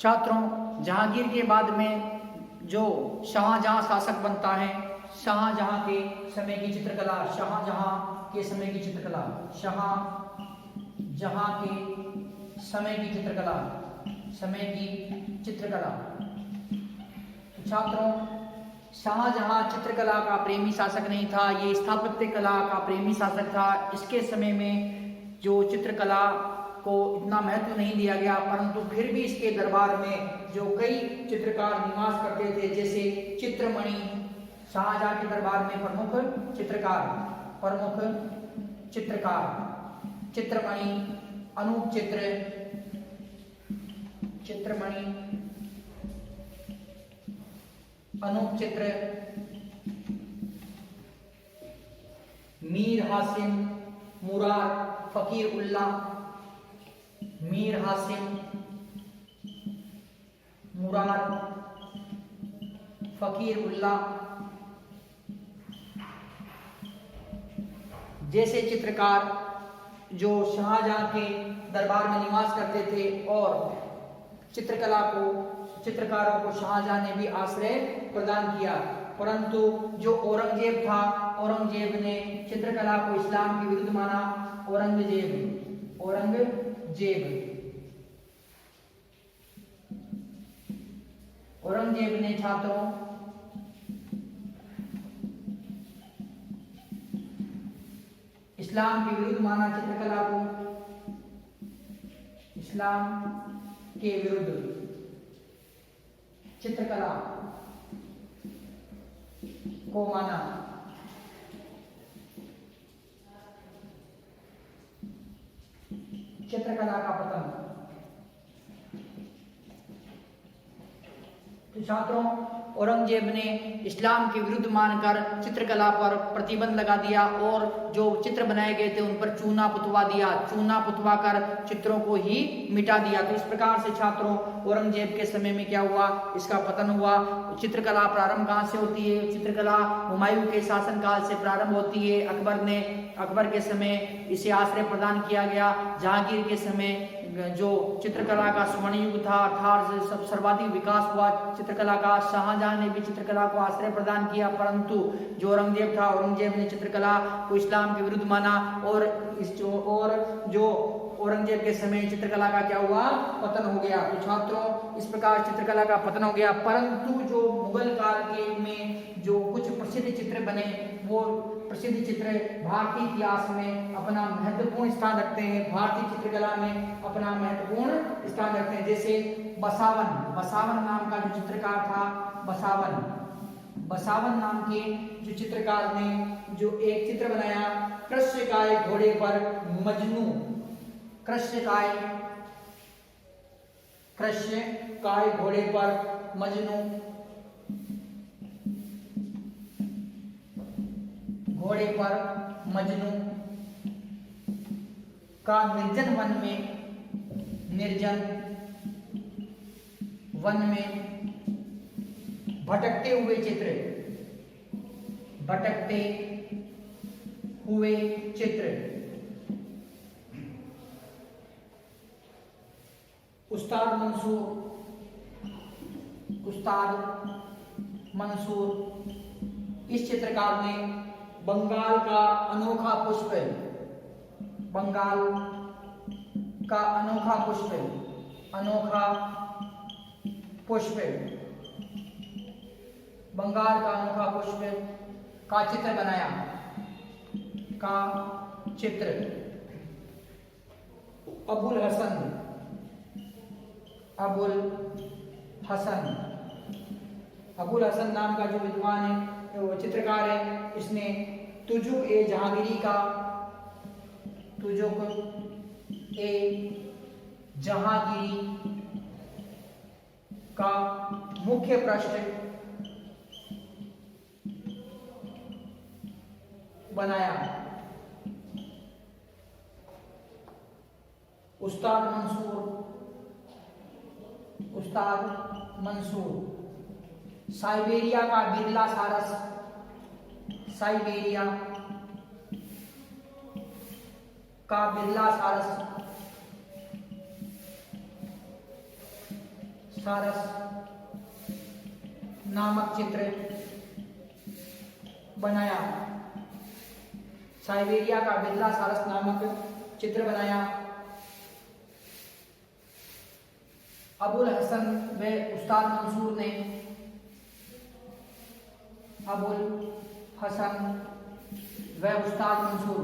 छात्रों, जहांगीर के बाद में जो शाहजहां शासक बनता है, शाहजहां के समय की चित्रकला, शाहजहां के समय की चित्रकला, शाहजहां के समय की चित्रकला, समय की चित्रकला। तो छात्रों, शाहजहां चित्रकला का प्रेमी शासक नहीं था, ये स्थापत्य कला का प्रेमी शासक था। इसके समय में जो चित्रकला को इतना महत्व नहीं दिया गया, परंतु फिर भी इसके दरबार में जो कई चित्रकार निवास करते थे, जैसे चित्रमणि, शाहजहां के दरबार में प्रमुख चित्रकार चित्रमणि, अनूप चित्र, मीर हासिम, मुरार, फकीर उल्लाह, मीर हासिम, मुरार, फकीर उल्लाह जैसे चित्रकार जो शाहजहां के दरबार में निवास करते थे, और चित्रकारों को शाहजहां ने भी आश्रय प्रदान किया। परंतु जो औरंगजेब था, औरंगजेब ने चित्रकला को इस्लाम के विरुद्ध माना। औरंगजेब ने छात्रों इस्लाम के विरुद्ध माना चित्रकला को, इस्लाम के विरुद्ध चित्रकला को माना। चित्रकला का पतन। तो छात्रों, औरंगजेब ने इस्लाम के विरुद्ध मानकर चित्रकला पर प्रतिबंध लगा दिया और जो चित्र बनाए गए थे उन पर चूना पुतवा दिया, चूना पुतवा कर चित्रों को ही मिटा दिया। तो इस प्रकार से छात्रों, औरंगजेब के समय में क्या हुआ, इसका पतन हुआ। चित्रकला प्रारंभ कहाँ से होती है? चित्रकला हुमायूं के शासनकाल से प्रारंभ होती है। अकबर के समय इसे आश्रय प्रदान किया गया। जहांगीर के समय जो चित्रकला का स्वर्ण युग था, अर्थात सर्वाधिक विकास हुआ चित्रकला का। शाहजहां ने भी चित्रकला को आश्रय प्रदान किया, परंतु जो औरंगजेब था, औरंगजेब ने चित्रकला को इस्लाम के विरुद्ध माना और जो औरंगजेब के समय चित्रकला का क्या हुआ, पतन हो गया। तो छात्रों, इस प्रकार चित्रकला का पतन हो गया। परंतु जो मुगल काल के में जो कुछ प्रसिद्ध चित्र बने, वो प्रसिद्ध चित्र भारतीय इतिहास में अपना महत्वपूर्ण स्थान रखते हैं, भारतीय चित्रकला में अपना महत्वपूर्ण स्थान रखते हैं। जैसे बसावन नाम का जो चित्रकार था, बसावन नाम के जो चित्रकार ने जो एक चित्र बनाया, कृष्णकाय घोड़े पर मजनू, कृष्णकाय घोड़े पर मजनू, घोड़े पर मजनू का निर्जन वन में भटकते हुए चित्र। उस्ताद मंसूर इस चित्रकार ने बंगाल का अनोखा पुष्प बंगाल का अनोखा पुष्प का चित्र बनाया, अबुल हसन नाम का जो विद्वान है, वो चित्रकार है, इसने तुजुक ए जहांगीरी का मुख्य पृष्ठ बनाया। उस्ताद मंसूर साइबेरिया का बिरला सारस नामक चित्र बनाया। साइबेरिया का बिरला सारस नामक चित्र बनाया। अबुल हसन व उस्ताद मंसूर ने अबुल हसन व उस्ताद मंसूर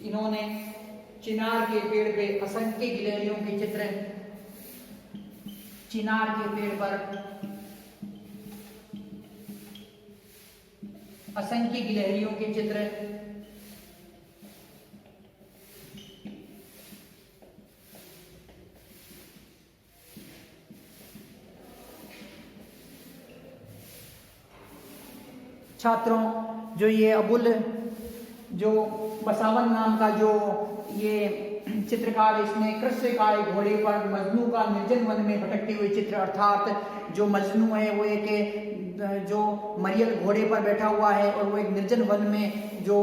इन्होंने चिनार के पेड़ पे असंख्य गिलहरियों के चित्र, चिनार के पेड़ पर असंख्य गिलहरियों के चित्र छात्रों, जो ये अबुल जो बसावन नाम का जो ये चित्रकार, इसने कृष्ण का एक घोड़े पर मजनू का निर्जन वन में भटकते हुए चित्र, अर्थात जो मजनू है वो एक जो मरियल घोड़े पर बैठा हुआ है और वो एक निर्जन वन में जो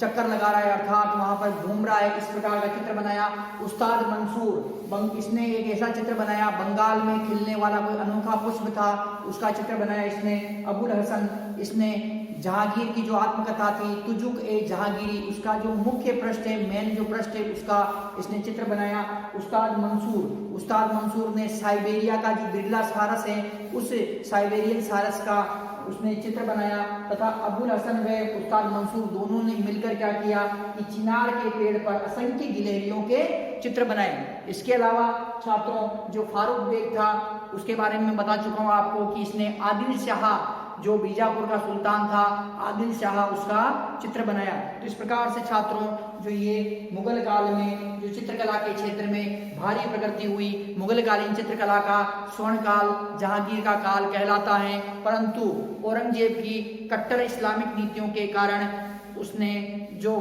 चक्कर लगा रहा है, अर्थात वहां पर घूम रहा है, इस प्रकार का चित्र बनाया। उस्ताद मंसूर इसने एक ऐसा चित्र बनाया, बंगाल में खिलने वाला कोई अनोखा पुष्प था, उसका चित्र बनाया इसने। अबुल हसन, इसने जहांगीर की जो आत्मकथा थी तुजुक ए जहांगीरी, उसका जो मुख्य पृष्ठ है, मेन जो पृष्ठ है, उसका इसने चित्र बनाया। उस्ताद मंसूर ने साइबेरिया का जो बिरला सारस है, उस साइबेरियन सारस का उसने चित्र बनाया। तथा अबुल हसन व उस्ताद मंसूर दोनों ने मिलकर क्या किया कि चिनार के पेड़ पर असंख्य गिलहरियों के चित्र बनाए। इसके अलावा छात्रों, जो फारूक बेग था उसके बारे में बता चुका हूं आपको कि इसने आदिल शाह, जो बीजापुर का सुल्तान था, आदिल शाह, उसका चित्र बनाया। तो इस प्रकार से छात्रों, जो ये मुगल काल में जो चित्रकला के क्षेत्र में भारी प्रगति हुई, मुगलकालीन चित्रकला का स्वर्ण काल जहांगीर का काल कहलाता है। परंतु औरंगजेब की कट्टर इस्लामिक नीतियों के कारण उसने जो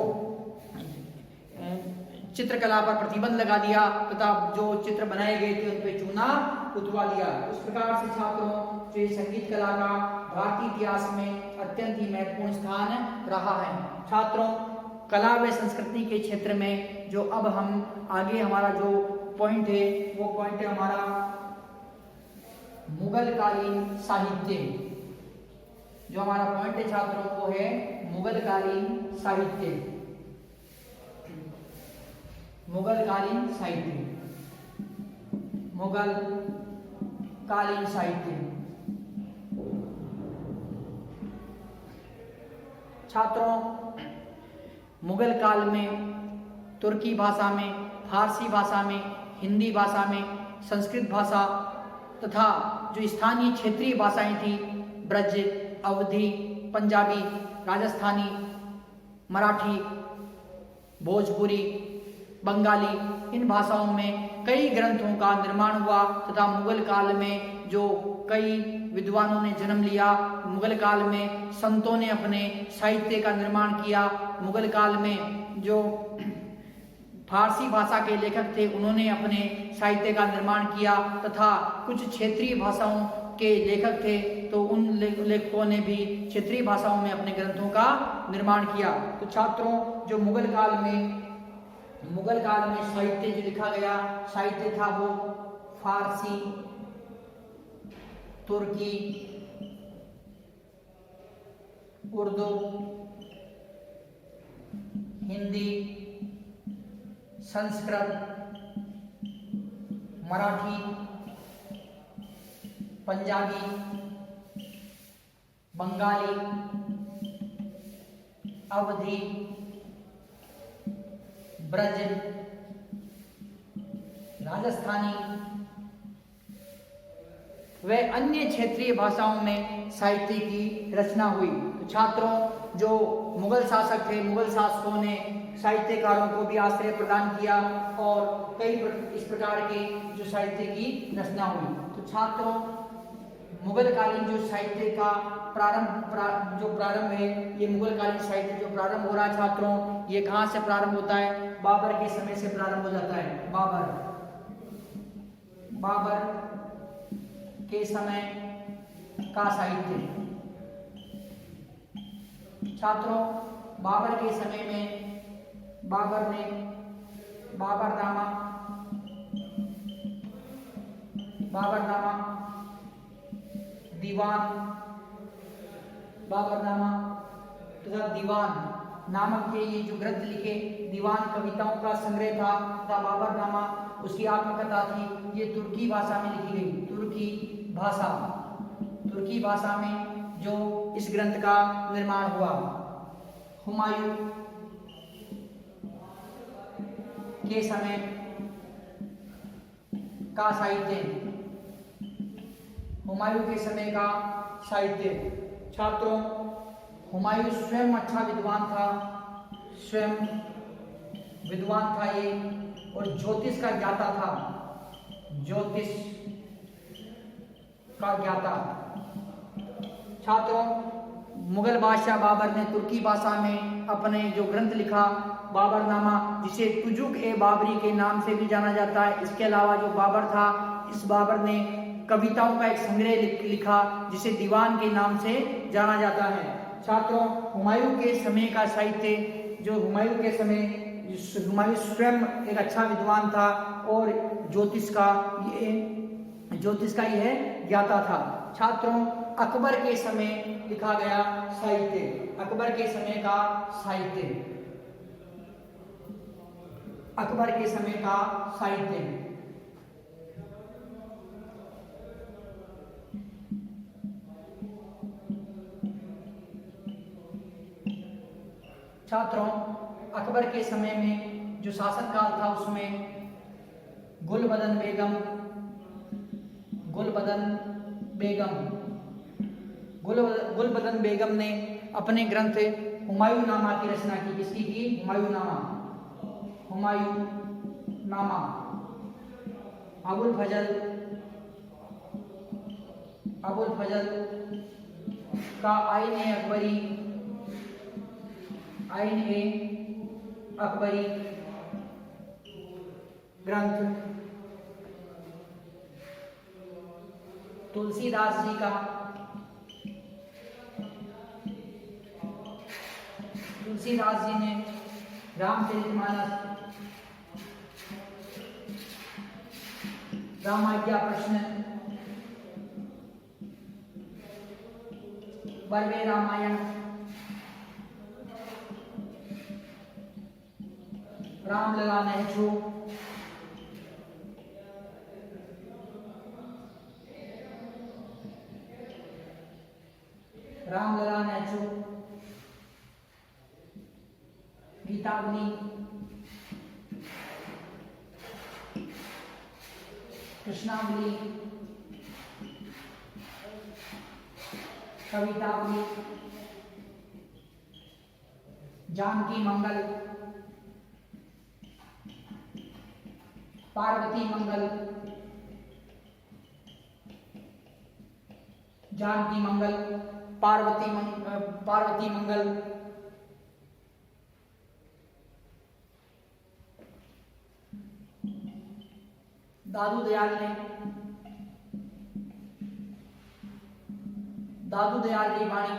चित्रकला पर प्रतिबंध लगा दिया तथा जो चित्र बनाए गए थे उन पे चूना उतरवा दिया। इस प्रकार से छात्रों, जो ये संगीत कला का भारतीय इतिहास में अत्यंत ही महत्वपूर्ण स्थान रहा है। छात्रों, कला व संस्कृति के क्षेत्र में जो अब हम आगे हमारा जो पॉइंट है वो पॉइंट है हमारा मुगलकालीन साहित्य। जो हमारा पॉइंट है छात्रों वो है मुगलकालीन साहित्य। मुगलकालीन साहित्य छात्रों, मुगल काल में तुर्की भाषा में, फारसी भाषा में, हिंदी भाषा में, संस्कृत भाषा तथा जो स्थानीय क्षेत्रीय भाषाएं थी, ब्रज, अवधी, पंजाबी, राजस्थानी, मराठी, भोजपुरी, बंगाली, इन भाषाओं में कई ग्रंथों का निर्माण हुआ तथा मुगल काल में जो कई विद्वानों ने जन्म लिया। मुगल काल में संतों ने अपने साहित्य का निर्माण किया। मुगल काल में जो फारसी भाषा के लेखक थे उन्होंने अपने साहित्य का निर्माण किया तथा कुछ क्षेत्रीय भाषाओं के लेखक थे तो उन लेखकों ने भी क्षेत्रीय भाषाओं में अपने ग्रंथों का निर्माण किया। तो छात्रों, जो मुगल काल में साहित्य जो लिखा गया साहित्य था वो फारसी, तुर्की, उर्दू, हिंदी, संस्कृत, मराठी, पंजाबी, बंगाली, अवधी, ब्रज, राजस्थानी व अन्य क्षेत्रीय भाषाओं में साहित्य की रचना हुई। तो छात्रों, जो मुगल शासक थे, मुगल शासकों ने साहित्यकारों को भी आश्रय प्रदान किया और कई इस प्रकार के जो साहित्य की रचना हुई। तो छात्रों, मुगलकालीन जो साहित्य का प्रारंभ है, ये मुगलकालीन साहित्य जो प्रारंभ हो रहा है छात्रों, ये कहाँ से प्रारंभ होता है? बाबर के समय से प्रारंभ हो जाता है। बाबर के समय का साहित्य। छात्रों, बाबर के समय में बाबर ने बाबरनामा, बाबरनामा, दीवान, बाबरनामा तथा दीवान नामक के ये जो ग्रंथ लिखे, दीवान कविताओं का संग्रह था तथा बाबरनामा उसकी आत्मकथा थी। ये तुर्की भाषा में लिखी गई, तुर्की भाषा में जो इस ग्रंथ का निर्माण हुआ। हुमायूं के समय का साहित्य, हुमायूं के समय का साहित्य। छात्रों, हुमायूं स्वयं अच्छा विद्वान था, स्वयं विद्वान था ये, और ज्योतिष का ज्ञाता था, ज्योतिष का ज्ञाता। छात्रों, मुगल बादशाह बाबर ने तुर्की भाषा में अपने जो ग्रंथ लिखा बाबरनामा, जिसे तुजुक ए बाबरी के नाम से भी जाना जाता है। इसके अलावा जो बाबर था, इस बाबर ने कविताओं का एक संग्रह लिखा जिसे दीवान के नाम से जाना जाता है। छात्रों, हुमायूं के समय का साहित्य, जो हुमायूं के समय, हुमायूं स्वयं एक अच्छा विद्वान था और ज्योतिष का यह ज्ञाता था। छात्रों, अकबर के समय लिखा गया साहित्य, अकबर के समय का साहित्य, अकबर के समय का साहित्य। छात्रों, अकबर के समय में जो शासनकाल था उसमें गुलबदन बेगम ने अपने ग्रंथ हुमायूंनामा की रचना की। किसकी की? हुमायूंनामा। अबुल फजल का आईन-ए-अकबरी ग्रंथ, तुलसीदास जी ने रामचरितमानस, रामाज्ञा प्रश्न, बर्वे रामायण, रामलला नहचो, गीतावली, कृष्णावली, कवितावली, जानकी मंगल, पार्वती मंगल, जानकी मंगल, पार्वती मंगल, दादू दयाल की वाणी,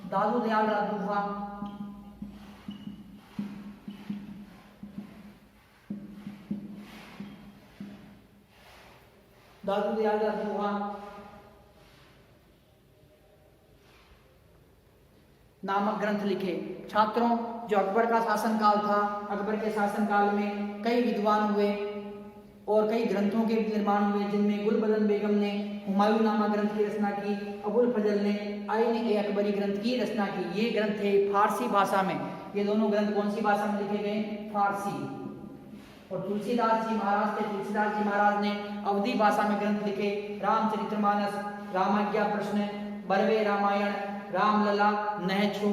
दादू दयाल का दोहा, नामक ग्रंथ लिखे। छात्रों, जो अकबर का शासनकाल था, अकबर के शासनकाल में कई विद्वान हुए और कई ग्रंथों के निर्माण हुए, जिनमें गुलबदन बेगम ने हुमायूंनामा ग्रंथ की रचना की, अबुल फजल ने आईन-ए-अकबरी ग्रंथ की रचना की। ये ग्रंथ थे फारसी भाषा में। ये दोनों ग्रंथ कौन सी भाषा में लिखे गए? फारसी। और तुलसीदास जी महाराज ने अवधी भाषा में ग्रंथ लिखे। रामचरितमानस, रामाज्ञा प्रश्न, बर्वे रामायण, रामलला नहचो,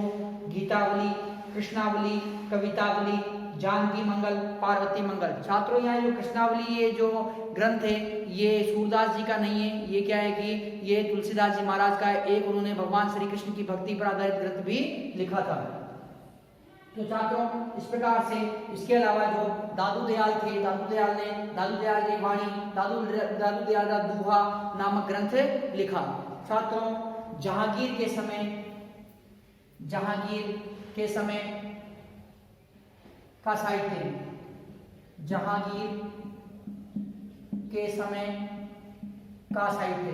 गीतावली, कृष्णावली, कवितावली, जानकी मंगल, पार्वती मंगल। छात्रों, यहाँ जो कृष्णावली ये जो ग्रंथ है ये सूरदास जी का नहीं है, ये क्या है कि ये तुलसीदास जी महाराज का है। एक उन्होंने भगवान श्री कृष्ण की भक्ति पर आधारित ग्रंथ भी लिखा था। तो छात्रों, इस प्रकार से इसके अलावा जो दादू दयाल थे, दादू दयाल की वाणी, दादू दयाल का दोहा नामक ग्रंथ लिखा। छात्रों, जहांगीर जहांगीर के समय का साहित्य, जहांगीर के समय का साहित्य।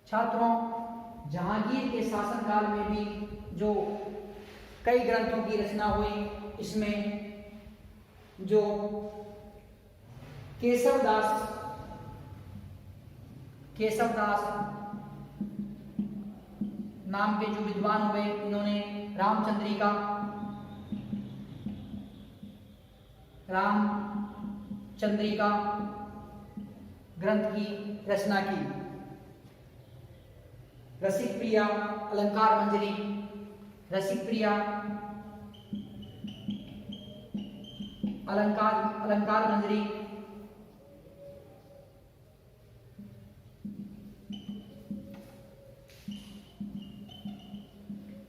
छात्रों, जहांगीर के शासनकाल में भी जो कई ग्रंथों की रचना हुई, इसमें जो केशवदास नाम के जो विद्वान हुए, इन्होंने रामचंद्रिका ग्रंथ की रचना की। रसिकप्रिया अलंकार मंजरी, रसिकप्रिया अलंकार मंजरी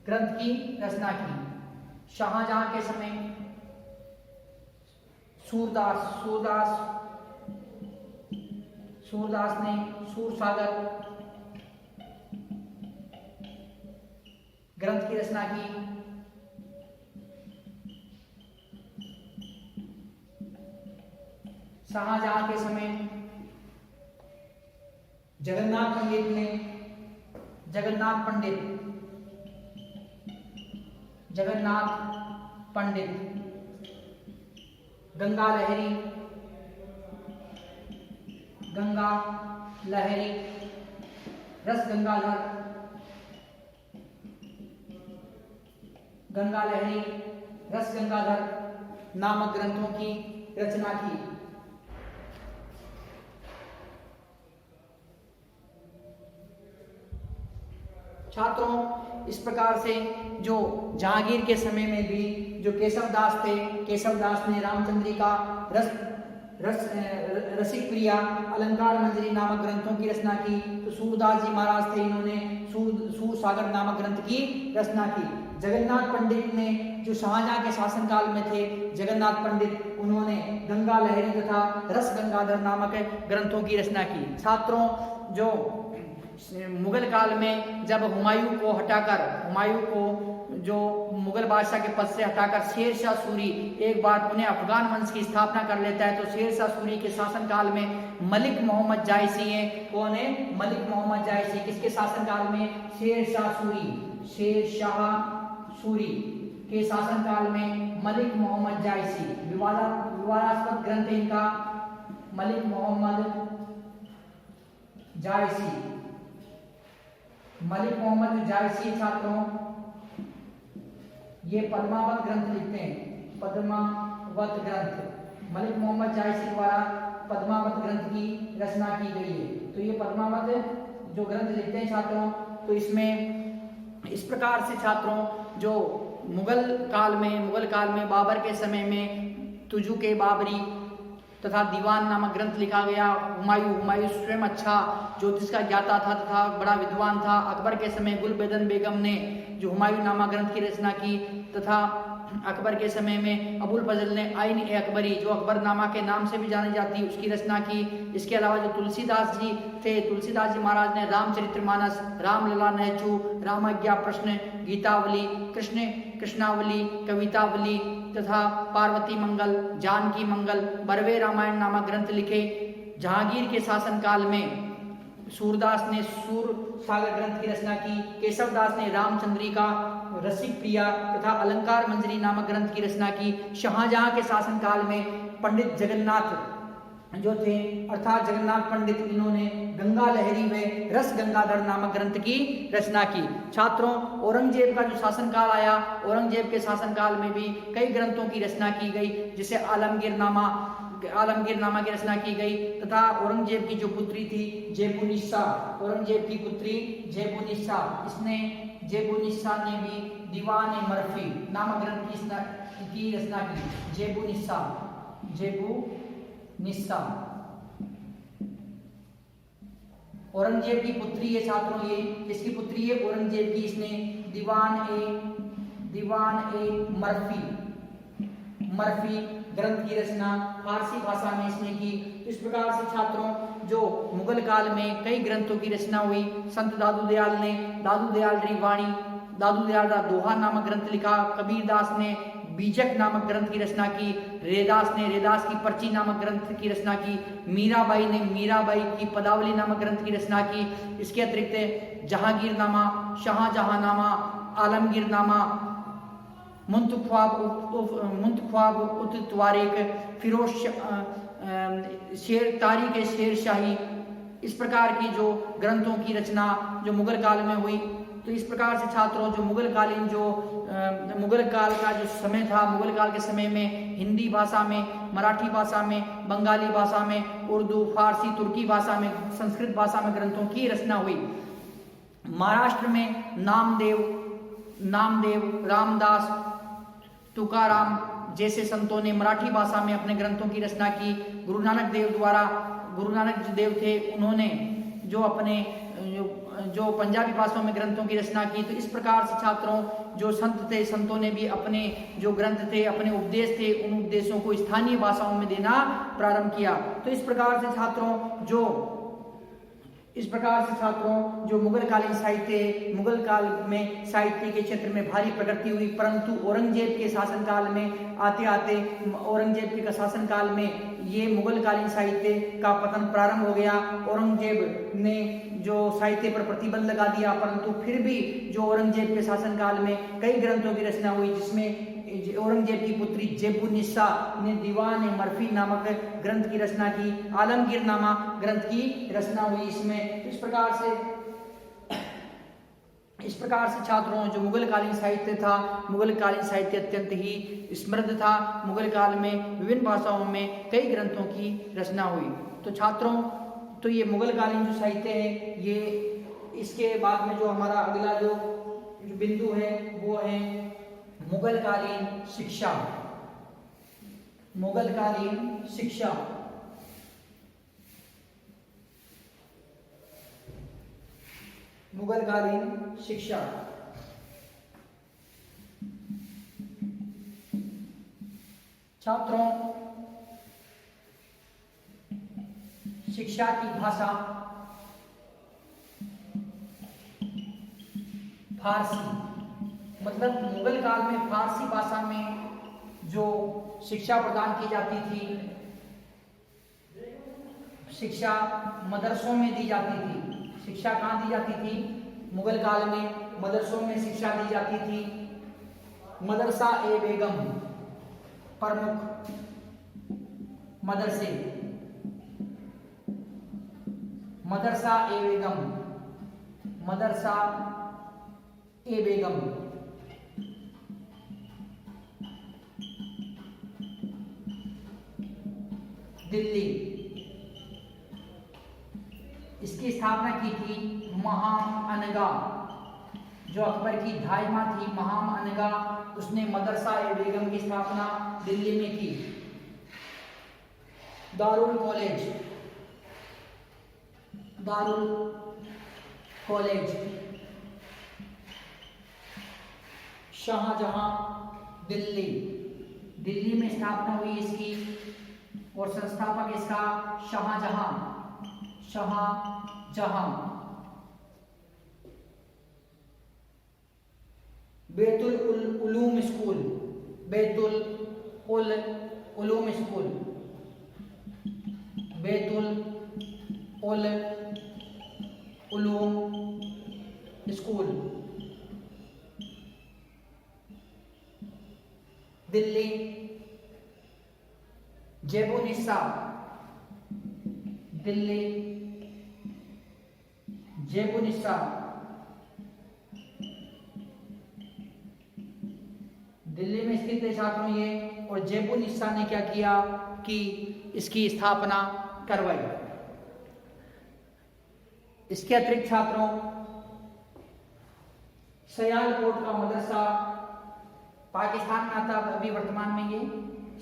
ग्रंथ की रचना की। शाहजहां के समय सूरदास ने सूरसागर ग्रंथ की रचना की। शाहजहां के समय जगन्नाथ पंडित गंगा लहरी रस गंगाधर नामक ग्रंथों की रचना की। छात्रों, इस प्रकार से जो जहांगीर के समय में भी जो केशवदास थे, केशवदास ने रामचंद्रिका, रसिकप्रिया, अलंकार मंजरी नामक ग्रंथों की रचना की। तो सूरदास जी महाराज थे, इन्होंने सूरसागर नामक ग्रंथ की रचना की। जगन्नाथ पंडित ने जो शाहजहां के शासनकाल में थे, जगन्नाथ पंडित, उन्होंने गंगा लहरी तथा रस गंगाधर नामक ग्रंथों की रचना की। छात्रों, जो मुगल काल में जब हुमायूं को जो मुगल बादशाह के पद से हटाकर शेरशाह सूरी एक बार पुनः अफगान वंश की स्थापना कर लेता है, तो शेरशाह सूरी के शासनकाल में मलिक मोहम्मद जायसी हैं। कौन है? मलिक मोहम्मद जायसी। किसके शासनकाल में? शेरशाह सूरी के शासनकाल में मलिक मोहम्मद जायसी। विवादास्पद ग्रंथ इनका मलिक मोहम्मद जायसी। छात्रों, ये पद्मावत ग्रंथ लिखते हैं, पद्मावत ग्रंथ। मलिक मोहम्मद जायसी द्वारा पद्मावत ग्रंथ की रचना की गई है। तो ये पद्मावत जो ग्रंथ लिखते हैं छात्रों, तो इसमें इस प्रकार से छात्रों, जो मुगल काल में बाबर के समय में तुजुके बाबरी तथा दीवान नामक ग्रंथ लिखा गया। हुमायूं स्वयं अच्छा ज्योतिष का ज्ञाता था तथा बड़ा विद्वान था। अकबर के समय गुलबदन बेगम ने जो हुमायूं नामक ग्रंथ की रचना की, तथा अकबर के समय में अबुल फजल ने आइन ए अकबरी, जो अकबरनामा के नाम से भी जानी जाती है, उसकी रचना की। इसके अलावा जो तुलसीदास जी थे, तुलसीदास जी महाराज ने रामचरितमानस, रामलला नहचू, रामाज्ञा प्रश्न, गीतावली, कृष्णावली, कवितावली तथा पार्वती मंगल, जानकी मंगल, बरवे रामायण नामक ग्रंथ लिखे। जहांगीर के शासनकाल में सूरदास ने सूरसागर ग्रंथ की रचना की। केशवदास ने रामचंद्रिका, रसिकप्रिया तथा अलंकार मंजरी नामक ग्रंथ की रचना की। शाहजहां के शासनकाल में पंडित जगन्नाथ जो थे, अर्थात जगन्नाथ पंडित, इन्होंने गंगा लहरी व रस गंगाधर नामक ग्रंथ की रचना की। छात्रों, औरंगजेब का जो शासनकाल आया, औरंगजेब के शासनकाल में भी कई ग्रंथों की रचना की गई, जिसे आलमगीरनामा की रचना की गई। तथा औरंगजेब की जो पुत्री थी जेबुनिसा, औरंगजेब की पुत्री जेबुनिसा, जेबुनिसा ने भी दीवान मरफी नामक ग्रंथ की रचना की। जेबुनिसा औरंगजेब की पुत्री है छात्रों, ये इसकी पुत्री है औरंगजेब की। इसने दीवान ए मरफी ग्रंथ की रचना फारसी भाषा में इसने की। इस प्रकार से छात्रों, जो मुगल काल में कई ग्रंथों की रचना हुई। संत दादू दयाल ने दादू दयाल री वाणी, दादू दयाल रा दोहा नामक ग्रंथ लिखा। कबीरदास ने बीजक नामक ग्रंथ की रचना की। रेदास ने रेदास की पर्ची नामक ग्रंथ की रचना की। मीराबाई ने मीराबाई की पदावली नामक ग्रंथ की रचना की। इसके अतिरिक्त जहांगीर नामा, शाहजहां नामा, आलमगीर नामा, मुंतख्वाब उत तवारीख, फिरोज शेर तारीख शेर शाही, इस प्रकार की जो ग्रंथों की रचना जो मुगल काल में हुई। तो इस प्रकार से छात्रों जो मुगल कालीन जो मुगल काल का जो समय था, मुगल काल के समय में हिंदी भाषा में, मराठी भाषा में, बंगाली भाषा में, उर्दू, फारसी, तुर्की भाषा में, संस्कृत भाषा में ग्रंथों की रचना हुई। महाराष्ट्र में नामदेव, रामदास, तुकाराम जैसे संतों ने मराठी भाषा में अपने ग्रंथों की रचना की। गुरु नानक देव थे, उन्होंने जो अपने जो पंजाबी भाषाओं में ग्रंथों की रचना की। तो इस प्रकार से छात्रों जो संत थे, संतों ने भी अपने जो ग्रंथ थे, अपने उपदेश थे, उन उपदेशों को स्थानीय भाषाओं में देना प्रारंभ किया। तो इस प्रकार से छात्रों जो मुगल कालीन साहित्य, मुगल काल में साहित्य के क्षेत्र में भारी प्रगति हुई। परंतु औरंगजेब के शासनकाल में आते आते औरंगजेब के शासनकाल में ये मुगल कालीन साहित्य का पतन प्रारंभ हो गया। औरंगजेब ने जो साहित्य पर प्रतिबंध लगा दिया, परंतु फिर भी जो औरंगजेब के शासनकाल में कई ग्रंथों की रचना हुई, जिसमें औरंगजेब की पुत्री जेबुन्निसा ने दीवान मरफी नामक ग्रंथ की रचना की। आलमगीर नामा ग्रंथ की रचना हुई इसमें। इस प्रकार से छात्रों जो मुगल कालीन साहित्य था, मुगल कालीन साहित्य अत्यंत ही समृद्ध था। मुगल काल में विभिन्न भाषाओं में कई ग्रंथों की रचना हुई। तो छात्रों तो ये मुगल कालीन जो साहित्य है, ये इसके बाद में जो हमारा अगला जो बिंदु है वो है मुगल कालीन शिक्षा। मुगल कालीन शिक्षा मुगल कालीन शिक्षा छात्रों शिक्षा की भाषा फारसी, मतलब मुगल काल में फारसी भाषा में जो शिक्षा प्रदान की जाती थी, शिक्षा मदरसों में दी जाती थी। शिक्षा कहाँ दी जाती थी? मुगल काल में मदरसों में शिक्षा दी जाती थी। मदरसा ए बेगम प्रमुख मदरसे, मदरसा ए बेगम, मदरसा ए बेगम, दिल्ली। इसकी स्थापना की थी महाम अनगा, जो अकबर की धाइमा थी महाम अनगा, उसने मदरसा ए बेगम की स्थापना दिल्ली में की। दारुल कॉलेज, दारुल कॉलेज शाहजहां दिल्ली, दिल्ली में स्थापना हुई इसकी और संस्थापक इसका Shahjahan, Shahjahan. Baitul Uloom school, Baitul Uloom school, Baitul Uloom school Delhi. Zebunnisa, Delhi, Zebunnisa, Delhi में स्थित है छात्रों ये। और जेबुनिसा ने क्या किया कि इसकी स्थापना करवाई। इसके अतिरिक्त छात्रों सयालकोट का मदरसा पाकिस्तान में आता है अभी वर्तमान में, ये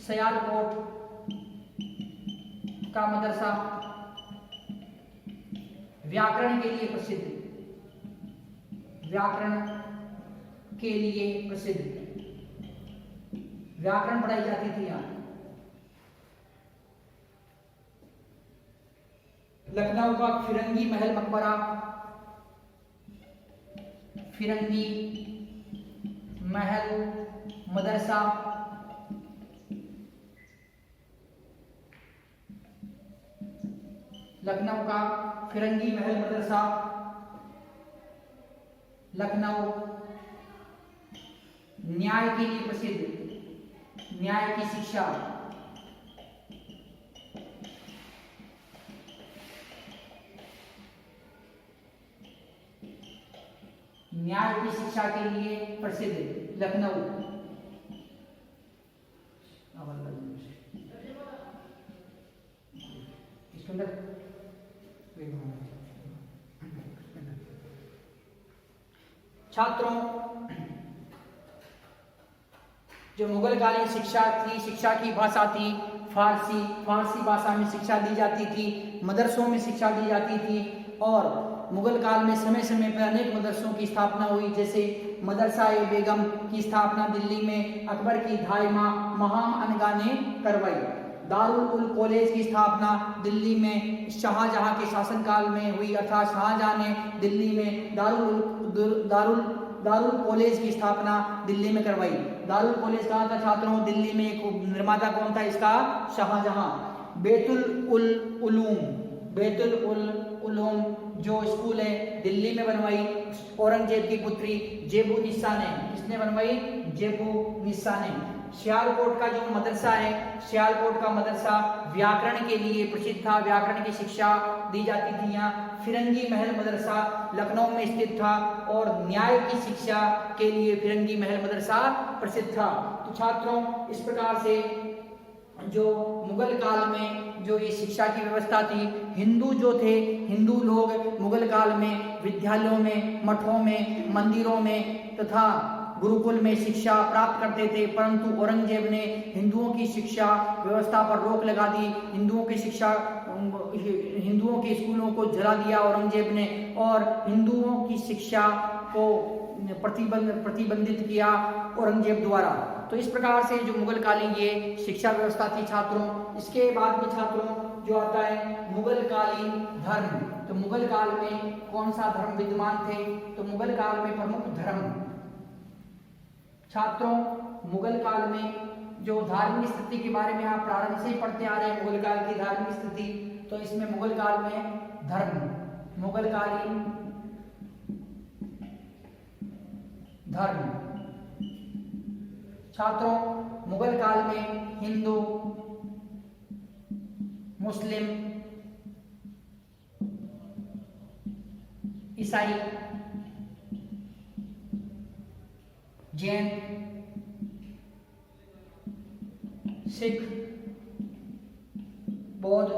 सयालकोट का मदरसा व्याकरण के लिए प्रसिद्ध, व्याकरण के लिए प्रसिद्ध, व्याकरण पढ़ाई जाती थी यहाँ। लखनऊ का फिरंगी महल मकबरा, फिरंगी महल मदरसा, लखनऊ का फिरंगी महल मदरसा, लखनऊ न्याय के लिए प्रसिद्ध, न्याय की शिक्षा, न्याय की शिक्षा के लिए प्रसिद्ध लखनऊ। छात्रों, जो मुगलकालीन शिक्षा थी, शिक्षा की भाषा थी फारसी, फारसी भाषा में शिक्षा दी जाती थी, मदरसों में शिक्षा दी जाती थी। और मुगल काल में समय समय पर अनेक मदरसों की स्थापना हुई, जैसे मदरसा-ए-बेगम की स्थापना दिल्ली में अकबर की धाइमा महाम अनगा ने करवाई। दारुल उल कॉलेज की स्थापना दिल्ली में शाहजहां के शासनकाल में हुई, अर्थात शाहजहां ने दिल्ली में दारुल कॉलेज की स्थापना दिल्ली में करवाई। दारुल कॉलेज कहाँ था छात्रों? दिल्ली में। एक निर्माता कौन था इसका? शाहजहां। बैतुल उलूम जो स्कूल है दिल्ली में बनवाई औरंगजेब की पुत्री जेबू निस्सा ने। किसने बनवाई? जेबू निस्सा ने। सियालकोट का जो मदरसा है, सियालकोट का मदरसा व्याकरण के लिए प्रसिद्ध था, व्याकरण की शिक्षा दी जाती थी यहाँ। फिरंगी महल मदरसा लखनऊ में स्थित था और न्याय की शिक्षा के लिए फिरंगी महल मदरसा प्रसिद्ध था। तो छात्रों, इस प्रकार से जो मुगल काल में जो ये शिक्षा की व्यवस्था थी, हिंदू जो थे, हिंदू लोग मुगल काल में विद्यालयों में, मठों में, मंदिरों में तथा गुरुकुल में शिक्षा प्राप्त करते थे, परंतु औरंगजेब ने हिंदुओं की शिक्षा व्यवस्था पर रोक लगा दी। हिंदुओं के स्कूलों को जला दिया औरंगजेब ने और हिंदुओं की शिक्षा को प्रतिबंधित किया औरंगजेब द्वारा। तो इस प्रकार से जो मुगल कालीन ये शिक्षा व्यवस्था थी छात्रों। इसके बाद में छात्रों जो आता है मुगल कालीन धर्म। तो मुगल काल में कौन सा धर्म विद्यमान थे? तो मुगल काल में प्रमुख धर्म छात्रों, मुगल काल में जो धार्मिक स्थिति के बारे में आप प्रारंभ से ही पढ़ते आ रहे हैं, मुगल काल की धार्मिक स्थिति। तो इसमें मुगल काल में धर्म, मुगल कालीन धर्म छात्रों, मुगल काल में हिंदू, मुस्लिम, ईसाई, जैन, सिख, बौद्ध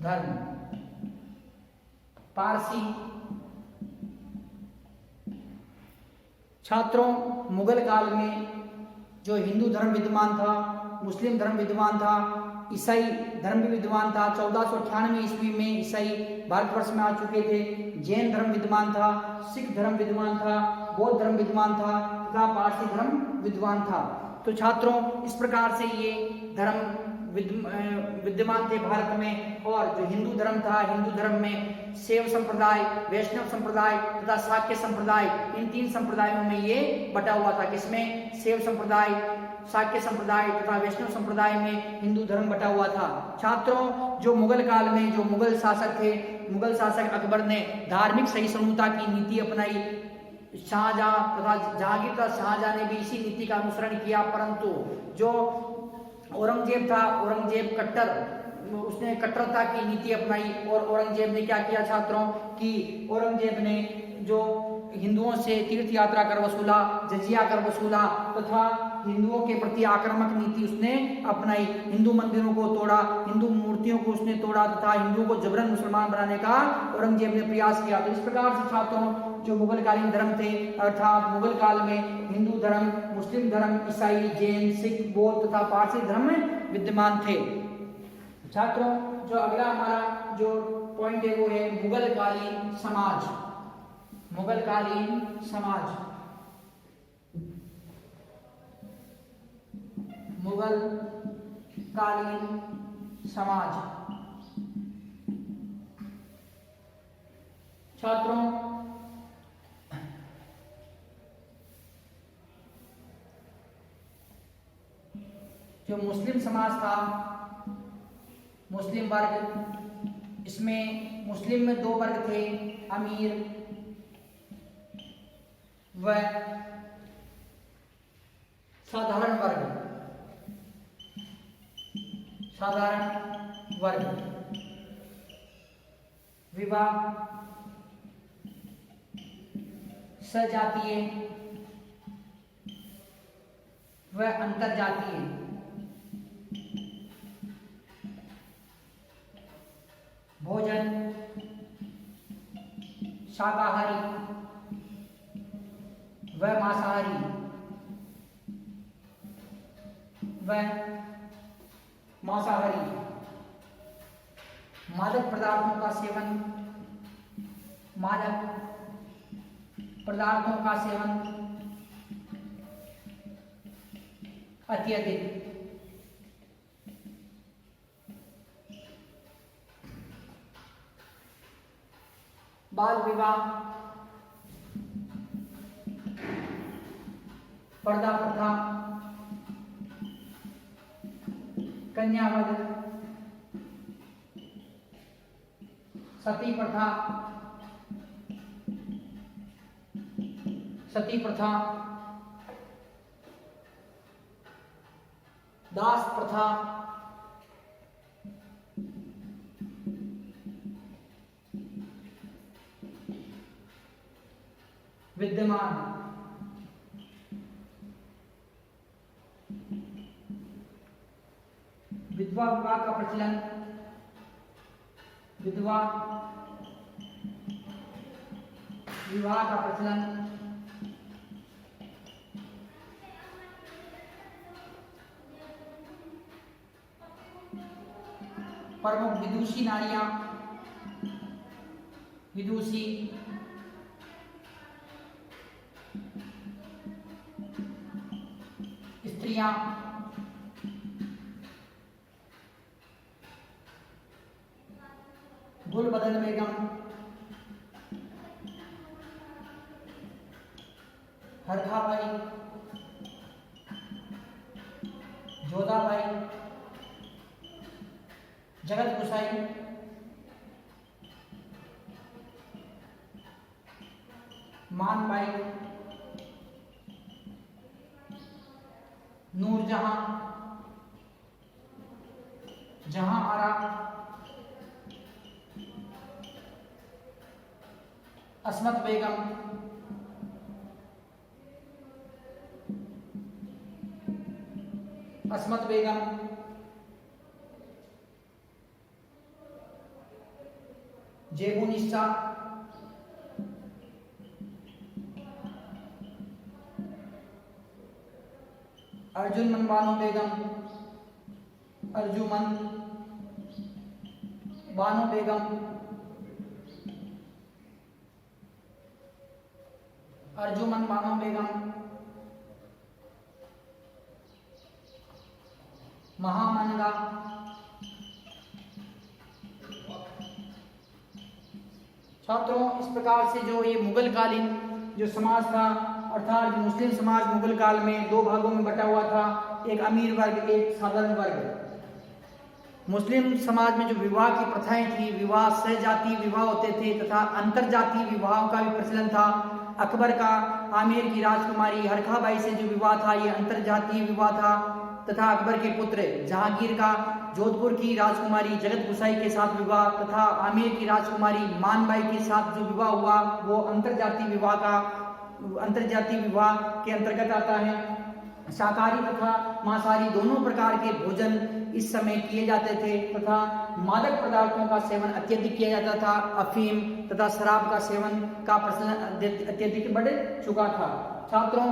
धर्म, पारसी। छात्रों, मुगल काल में जो हिंदू धर्म विद्यमान था, मुस्लिम धर्म विद्यमान था, ईसाई धर्म भी विद्यमान था। 1498 ईस्वी में ईसाई भारतवर्ष में आ चुके थे। जैन धर्म विद्यमान था, सिख धर्म विद्यमान था, बौद्ध धर्म विद्यमान था तथा पारसी धर्म विद्यमान था। तो छात्रों, इस प्रकार से ये धर्म विद्यमान थे भारत में। और जो हिंदू धर्म था, हिंदू धर्म में शैव संप्रदाय, वैष्णव संप्रदाय तथा शाक्य संप्रदाय, इन 3 संप्रदायों में ये बटा हुआ था। किसमें? शैव संप्रदाय, शाक्य संप्रदाय तथा वैष्णव संप्रदाय में हिंदू धर्म बटा हुआ था। छात्रों, जो मुगल काल में जो मुगल शासक थे, मुगल शासक अकबर ने धार्मिक सहिष्णुता की नीति अपनाई। शाहजहां तथा जहांगीर तथा शाहजहां ने भी इसी नीति का अनुसरण किया, परंतु जो औरंगजेब था, औरंगजेब उसने कट्टरता की नीति अपनाई। और औरंगजेब ने क्या किया छात्रों कि औरंगजेब ने जो हिंदुओं से तीर्थ यात्रा कर वसूला, जजिया कर वसूला तथा हिंदुओं के प्रति आक्रामक नीति उसने अपनाई। हिंदू मंदिरों को तोड़ा, हिंदू मूर्तियों को उसने तोड़ा तथा हिंदुओं को जबरन मुसलमान बनाने का औरंगजेब ने प्रयास किया। तो इस प्रकार से छात्रों, जो मुगल कालीन धर्म थे, अर्थात मुगल काल में हिंदू धर्म, मुस्लिम धर्म, ईसाई, जैन, सिख, बौद्ध तथा पारसी धर्म विद्यमान थे। छात्रों, जो अगला हमारा जो पॉइंट है वो है मुगल कालीन समाज। मुगल कालीन समाज, मुगल कालीन समाज। छात्रों, जो मुस्लिम समाज था, मुस्लिम वर्ग, इसमें मुस्लिम में 2 वर्ग थे, अमीर व साधारण वर्ग। साधारण वर्ग। विवाह सजातीय व अंतरजातीय। भोजन शाकाहारी व मांसाहारी व मांसाहारी। मादक पदार्थों का सेवन, मादक पदार्थों का सेवन अत्यधिक। बाल विवाह, पर्दा प्रथा, कन्यावध, सती प्रथा, दास प्रथा, विद्यमान। विधवा विवाह का प्रचलन, विधवा विवाह का प्रचलन, प्रमुख विदुषी नारियां, विदुषी स्त्रियां, गुलबदन बेगम, हरखाबाई, जोधाबाई, जगत गुसाई, मानबाई, नूरजहां, जहां आरा, अस्मत बेगम, जेबुनिसा, अर्जुमन बानो बेगम, अर्जुमन बानो बेगम, अर्जुमन बानो बेगम, महानंदा, छात्रों, इस प्रकार से जो ये मुगल कालीन जो समाज था, अर्थात मुस्लिम समाज मुगल काल में 2 भागों में बटा हुआ था, एक अमीर वर्ग, एक साधारण वर्ग। मुस्लिम समाज में जो विवाह की प्रथाएं थी, विवाह सहजातीय विवाह होते थे तथा अंतरजातीय विवाहों का भी प्रचलन था। अकबर का आमेर की राजकुमारी हरखाबाई से जो विवाह था, ये अंतरजातीय विवाह था तथा अकबर के पुत्र जहांगीर का जोधपुर की राजकुमारी जगत गुसाई के साथ विवाह तथा आमेर की राजकुमारी मानबाई के साथ जो विवाह हुआ, वो अंतरजातीय विवाह के अंतर्गत आता है। शाकाहारी तथा मांसाहारी दोनों प्रकार के भोजन इस समय किए जाते थे तथा मादक पदार्थों का सेवन अत्यधिक किया जाता था। अफीम तथा शराब का सेवन का प्रचलन अत्यधिक बढ़ चुका था। छात्रों,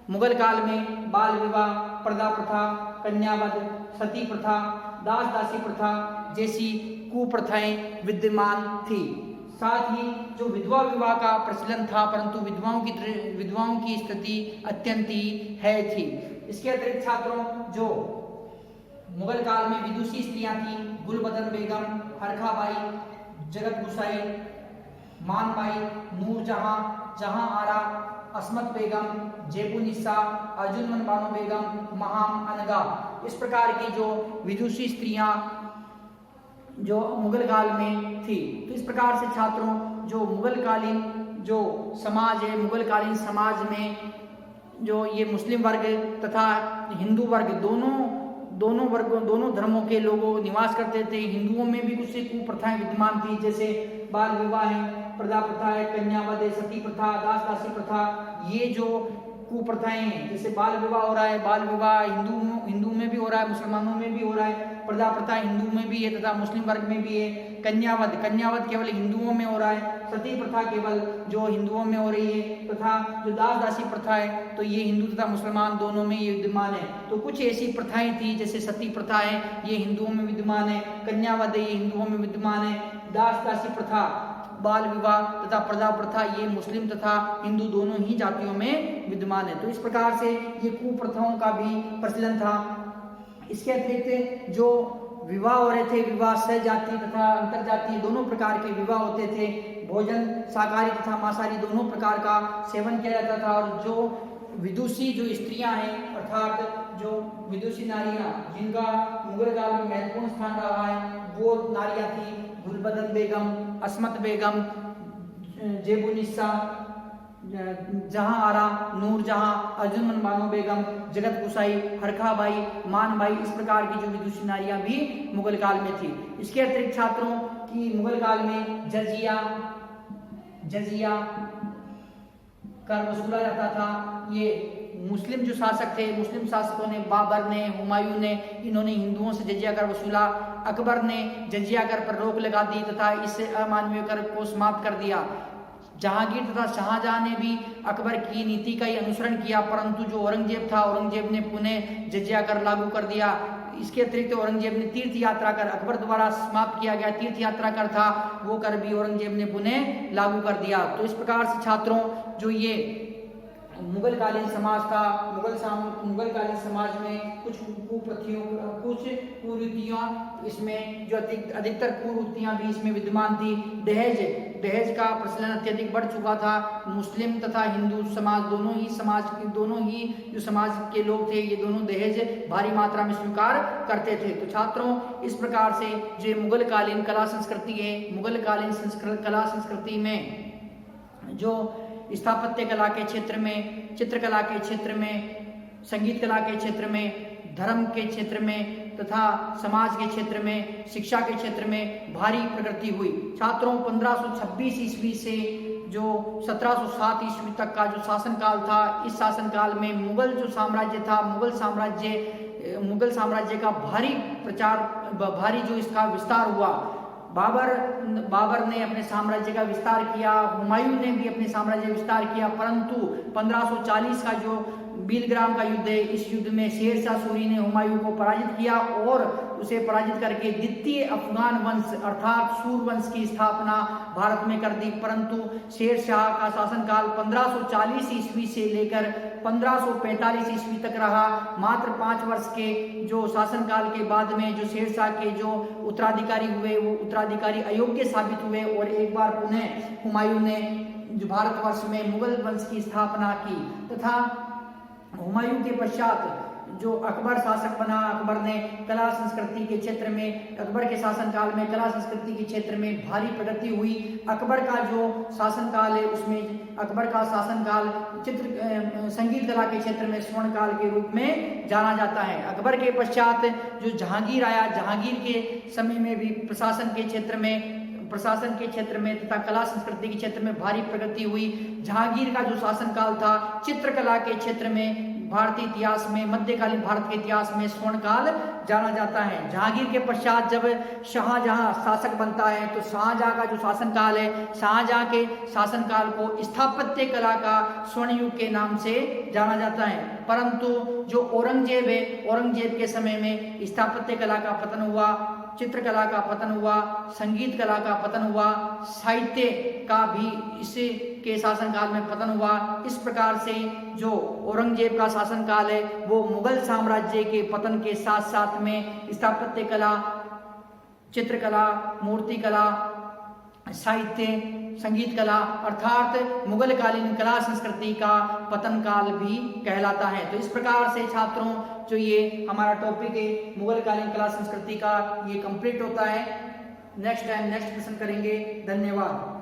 मुगल काल में बाल विवाह, पर्दा प्रथा, कन्यावध, सती प्रथा, दास दासी प्रथा जैसी कुप्रथाएं विद्यमान थी। साथ ही जो विधवा विवाह का प्रचलन था, परंतु विधवाओं की स्थिति अत्यंत ही है थी। इसके अतिरिक्त छात्रों, जो मुगल काल में विदुषी स्त्रियां थी, गुलबदन बेगम, हरखाबाई, जगत गुसाई, मानबाई, नूरजहां, जहां आरा, असमत बेगम, जेबुनिसा, अर्जुनमन बानो बेगम, महाम अनगा। इस प्रकार की जो विदुषी स्त्रियां जो मुगल काल में थी। तो इस प्रकार से छात्रों जो मुगल कालीन जो समाज है, मुगल कालीन समाज में जो ये मुस्लिम वर्ग तथा हिंदू वर्ग दोनों वर्गों दोनों धर्मों के लोग निवास करते थे। हिंदुओं में भी कुछ कुप्रथाएं विद्यमान थी, जैसे बाल विवाह है, प्रदा प्रथा है, कन्यावध है, सती प्रथा, दास दासी प्रथा। ये जो कुप्रथाएं हैं, जैसे बाल विवाह हो रहा है, बाल विवाह हिंदू में भी हो रहा है, मुसलमानों में भी हो रहा है, प्रदा प्रथा हिंदू में भी है तथा मुस्लिम वर्ग में भी है। कन्यावध केवल हिंदुओं में हो रहा है, सती प्रथा केवल जो हिंदुओं में हो रही है, तथा जो दास दासी प्रथा है तो ये हिंदू तथा मुसलमान दोनों में ये विद्यमान है। तो कुछ ऐसी प्रथाएं थी, जैसे सती प्रथा है ये हिंदुओं में विद्यमान है, कन्यावध है ये हिंदुओं में विद्यमान है, दास दासी प्रथा, बाल विवाह तथा प्रदा प्रथा ये मुस्लिम तथा हिंदू दोनों ही जातियों में विद्यमान है। तो इस प्रकार से ये कुप्रथाओं का भी प्रचलन था। इसके अतिरिक्त जो विवाह हो रहे थे, विवाह सहजाति तथा अंतरजातीय दोनों प्रकार के विवाह होते थे। भोजन शाकाहारी तथा मांसाहारी दोनों प्रकार का सेवन किया जाता था। और जो विदुषी जो स्त्रियां हैं, अर्थात जो विदुषी नारियां जिनका मुगल काल में महत्वपूर्ण स्थान रहा है, वो नारियां थी गुलबदन बेगम, असमत बेगम, जेबुनिसा, जहां आरा, नूरजहां, अर्जुनमन बानो बेगम, जगत गुसाई, हरखाबाई, मानबाई। इस प्रकार की जो विदुषी नारियां भी मुगल काल में थी। इसके अतिरिक्त छात्रों की मुगल काल में जजिया कर वसूला जाता था। ये मुस्लिम जो शासक थे, मुस्लिम शासकों ने, बाबर ने, हुमायूं ने, इन्होंने हिंदुओं से जजिया कर वसूला। अकबर ने जजिया कर पर रोक लगा दी तथा इस अमानवीय कर को समाप्त कर दिया। जहांगीर तथा शाहजहां ने भी अकबर की नीति का ही अनुसरण किया, परंतु जो औरंगजेब था, औरंगजेब ने पुनः जजिया कर लागू कर दिया। इसके अतिरिक्त औरंगजेब ने तीर्थ यात्रा कर, अकबर द्वारा समाप्त किया गया तीर्थ यात्रा कर था, वो कर भी औरंगजेब ने पुनः लागू कर दिया। तो इस प्रकार से छात्रों जो ये मुगल कालीन समाज था, मुगल कालीन समाज में कुछ कुरीतियां, इसमें जो अधिकतर कुरीतियां भी इसमें विद्यमान थी। दहेज का प्रचलन अत्यधिक बढ़ चुका था। मुस्लिम तथा हिंदू समाज दोनों ही जो समाज के लोग थे, ये दोनों दहेज भारी मात्रा में स्वीकार करते थे। तो छात्रों इस प्रकार से जो मुगल कालीन कला संस्कृति है, मुगल कालीन कला संस्कृति में जो स्थापत्य कला के क्षेत्र में, चित्रकला के क्षेत्र में, संगीत कला के क्षेत्र में, धर्म के क्षेत्र में तथा समाज के क्षेत्र में, शिक्षा के क्षेत्र में भारी प्रगति हुई। छात्रों 1526 ईस्वी से जो 1707 ईस्वी तक का जो शासनकाल था, इस शासनकाल में मुगल जो साम्राज्य था, मुगल साम्राज्य का भारी जो इसका विस्तार हुआ। बाबर ने अपने साम्राज्य का विस्तार किया, हुमायूं ने भी अपने साम्राज्य विस्तार किया, परंतु 1540 का जो बीलग्राम का युद्ध है, इस युद्ध में शेर शाह सूरी ने हुमायूं को पराजित किया और उसे पराजित करके द्वितीय अफगान वंश अर्थात सूर वंश की स्थापना भारत में कर दी। परंतु शेर शाह का शासनकाल 1540 ईस्वी से लेकर 1545 ईस्वी तक रहा। मात्र 5 वर्ष के जो शासनकाल के बाद में जो शेर शाह के जो उत्तराधिकारी हुए, वो उत्तराधिकारी अयोग्य साबित हुए और एक बार पुनः हुमायूं ने जो भारतवर्ष में मुगल वंश की स्थापना की। तथा हुमायूं के पश्चात जो अकबर शासक बना, अकबर ने कला संस्कृति के क्षेत्र में, अकबर के शासनकाल में कला संस्कृति के क्षेत्र में भारी प्रगति हुई। अकबर का जो शासनकाल है, उसमें अकबर का शासनकाल संगीत कला के क्षेत्र में स्वर्ण काल के रूप में जाना जाता है। अकबर के पश्चात जो जहांगीर आया, जहांगीर के समय में भी प्रशासन के क्षेत्र में तथा कला संस्कृति के क्षेत्र में भारी प्रगति हुई। जहांगीर का जो शासनकाल था, चित्रकला के क्षेत्र में भारतीय इतिहास में, मध्यकालीन भारत के इतिहास में स्वर्ण काल जाना जाता है। जहांगीर के पश्चात जब शाहजहां शासक बनता है, तो शाहजहां का जो शासनकाल है, शाहजहां के शासनकाल को स्थापत्य कला का स्वर्ण युग के नाम से जाना जाता है। परंतु जो औरंगजेब है, औरंगजेब के समय में स्थापत्य कला का पतन हुआ, चित्रकला का पतन हुआ, संगीत कला का पतन हुआ, साहित्य का भी इस के शासनकाल में पतन हुआ। इस प्रकार से जो औरंगजेब का शासनकाल है वो मुगल साम्राज्य के पतन के साथ साथ में स्थापत्य कला, चित्रकला, मूर्तिकला, साहित्य, संगीत कला अर्थात मुगल कालीन कला संस्कृति का पतन काल भी कहलाता है। तो इस प्रकार से छात्रों जो ये हमारा टॉपिक है मुगल कालीन कला संस्कृति का ये कंप्लीट होता है। नेक्स्ट टाइम नेक्स्ट क्वेश्चन करेंगे। धन्यवाद।